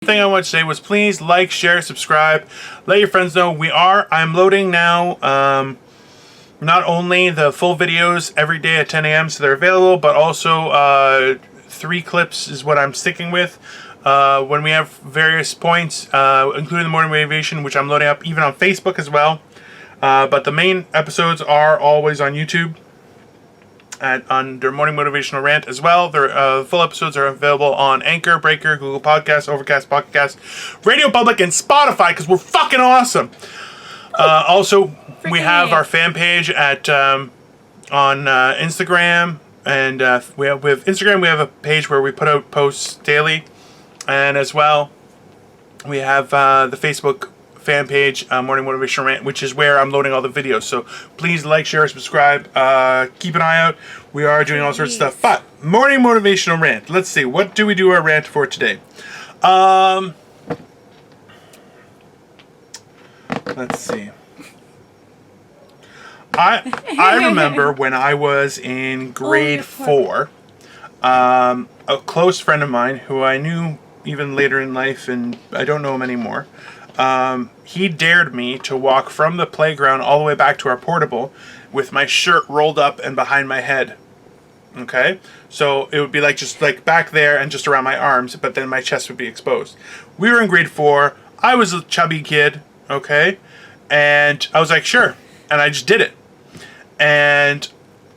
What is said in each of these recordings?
Thing I want to say was please like, share, subscribe, let your friends know. I'm loading now not only the full videos every day at 10 a.m. so they're available, but also 3 clips is what I'm sticking with when we have various points, including the morning motivation, which I'm loading up even on Facebook as well. But the main episodes are always on YouTube under Morning Motivational Rant as well. The full episodes are available on Anchor, Breaker, Google Podcasts, Overcast, Pocket Cast, Radio Public, and Spotify, because we're fucking awesome. Also, we have our fan page at on Instagram, and we have Instagram. We have a page where we put out posts daily, and as well, we have the Facebook fan page, Morning Motivational Rant, which is where I'm loading all the videos. So please like, share, subscribe, keep an eye out. We are doing all sorts of stuff. But Morning Motivational Rant. Let's see, what do we do our rant for today? Let's see. I remember when I was in grade 4, a close friend of mine who I knew even later in life, and I don't know him anymore. He dared me to walk from the playground all the way back to our portable with my shirt rolled up and behind my head. Okay? So it would be like just like back there and just around my arms, but then my chest would be exposed. We were in grade 4. I was a chubby kid, okay? And I was like, sure. And I just did it. And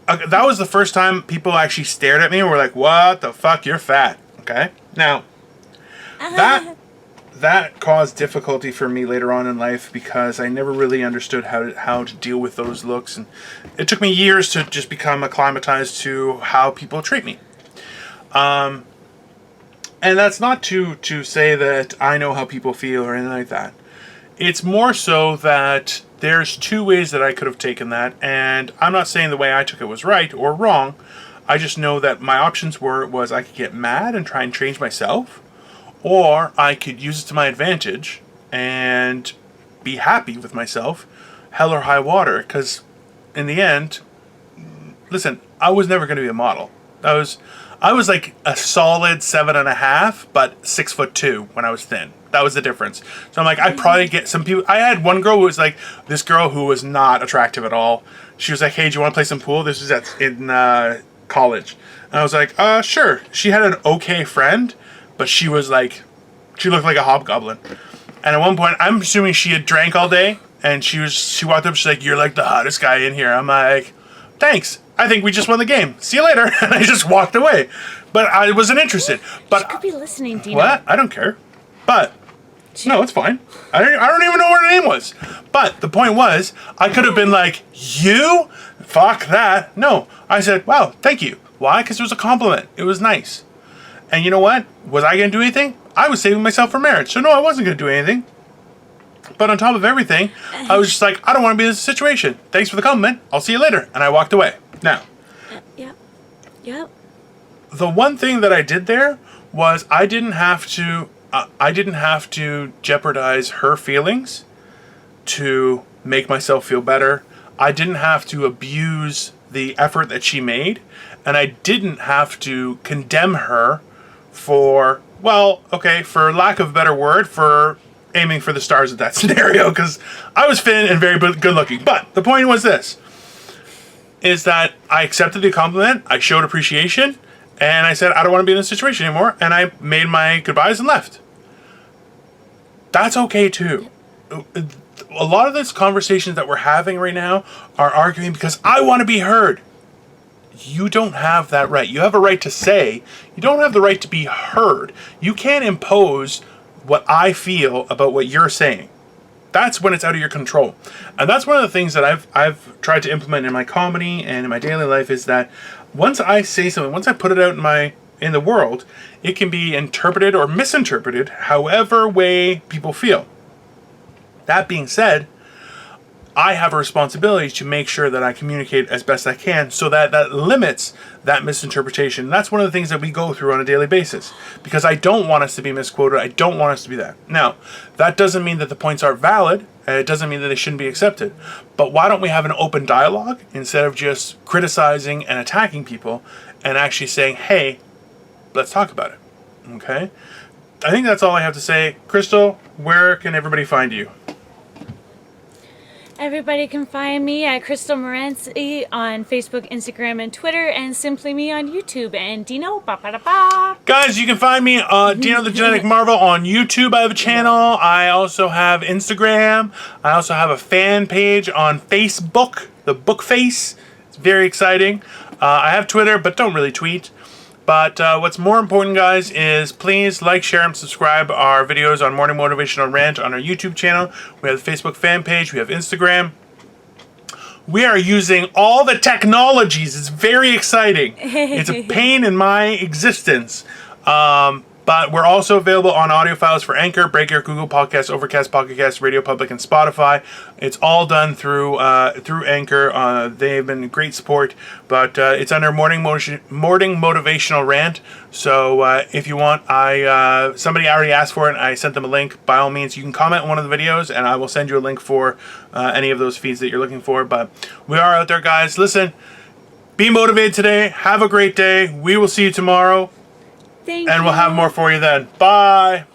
that was the first time people actually stared at me and were like, what the fuck, you're fat. Okay? Now, that caused difficulty for me later on in life because I never really understood how to deal with those looks, and it took me years to just become acclimatized to how people treat me. And that's not to say that I know how people feel or anything like that. It's more so that there's 2 ways that I could have taken that, and I'm not saying the way I took it was right or wrong. I just know that my options was I could get mad and try and change myself, or I could use it to my advantage and be happy with myself, hell or high water. Because in the end, listen, I was never going to be a model. I was like a solid 7.5, but 6'2" when I was thin. That was the difference. So I'm like, I'd probably get some people. I had one girl who was like, this girl who was not attractive at all. She was like, hey, do you want to play some pool? This was in college. And I was like, sure. She had an okay friend, but she was like, she looked like a hobgoblin. And at one point, I'm assuming she had drank all day, and she walked up, she's like, you're like the hottest guy in here. I'm like, thanks. I think we just won the game. See you later. And I just walked away. But I wasn't interested. But she could be listening, Dino. What? I don't care. But no, it's fine. I don't even know what her name was. But the point was, I could have been like, you? Fuck that. No. I said, wow, thank you. Why? Because it was a compliment. It was nice. And you know what? Was I going to do anything? I was saving myself for marriage. So no, I wasn't going to do anything. But on top of everything, I was just like, I don't want to be in this situation. Thanks for the compliment. I'll see you later. And I walked away. Now. Yep. The one thing that I did there was I didn't have to jeopardize her feelings to make myself feel better. I didn't have to abuse the effort that she made. And I didn't have to condemn her for, for lack of a better word, for aiming for the stars at that scenario, because I was thin and very good looking. But the point was this, is that I accepted the compliment, I showed appreciation, and I said, I don't want to be in this situation anymore, and I made my goodbyes and left. That's okay too. A lot of these conversations that we're having right now are arguing because I want to be heard. You don't have that right. You have a right to say. You don't have the right to be heard. You can't impose what I feel about what you're saying. That's when it's out of your control. And that's one of the things that I've tried to implement in my comedy and in my daily life, is that once I say something, once I put it out in the world, it can be interpreted or misinterpreted however way people feel. That being said, I have a responsibility to make sure that I communicate as best I can so that limits that misinterpretation. And that's one of the things that we go through on a daily basis, because I don't want us to be misquoted. I don't want us to be that. Now, that doesn't mean that the points aren't valid, and it doesn't mean that they shouldn't be accepted. But why don't we have an open dialogue instead of just criticizing and attacking people, and actually saying, hey, let's talk about it, okay? I think that's all I have to say. Crystal, where can everybody find you? Everybody can find me at Crystal Morancy on Facebook, Instagram, and Twitter, and Simply Me on YouTube. And Dino, ba-ba-da-ba. Guys, you can find me, Dino the Genetic Marvel, on YouTube. I have a channel. I also have Instagram. I also have a fan page on Facebook, the Book Face. It's very exciting. I have Twitter, but don't really tweet. But what's more important, guys, is please like, share, and subscribe our videos on Morning Motivational Rant on our YouTube channel. We have the Facebook fan page. We have Instagram. We are using all the technologies. It's very exciting. It's a pain in my existence. But we're also available on audio files for Anchor, Breaker, Google Podcasts, Overcast, Pocket Casts, Radio Public, and Spotify. It's all done through Anchor. They've been great support, but it's under Morning Motivational Rant. So if you want, somebody already asked for it, and I sent them a link. By all means, you can comment on one of the videos, and I will send you a link for any of those feeds that you're looking for. But we are out there, guys. Listen, be motivated today. Have a great day. We will see you tomorrow. Thank you. And we'll have more for you then. Bye.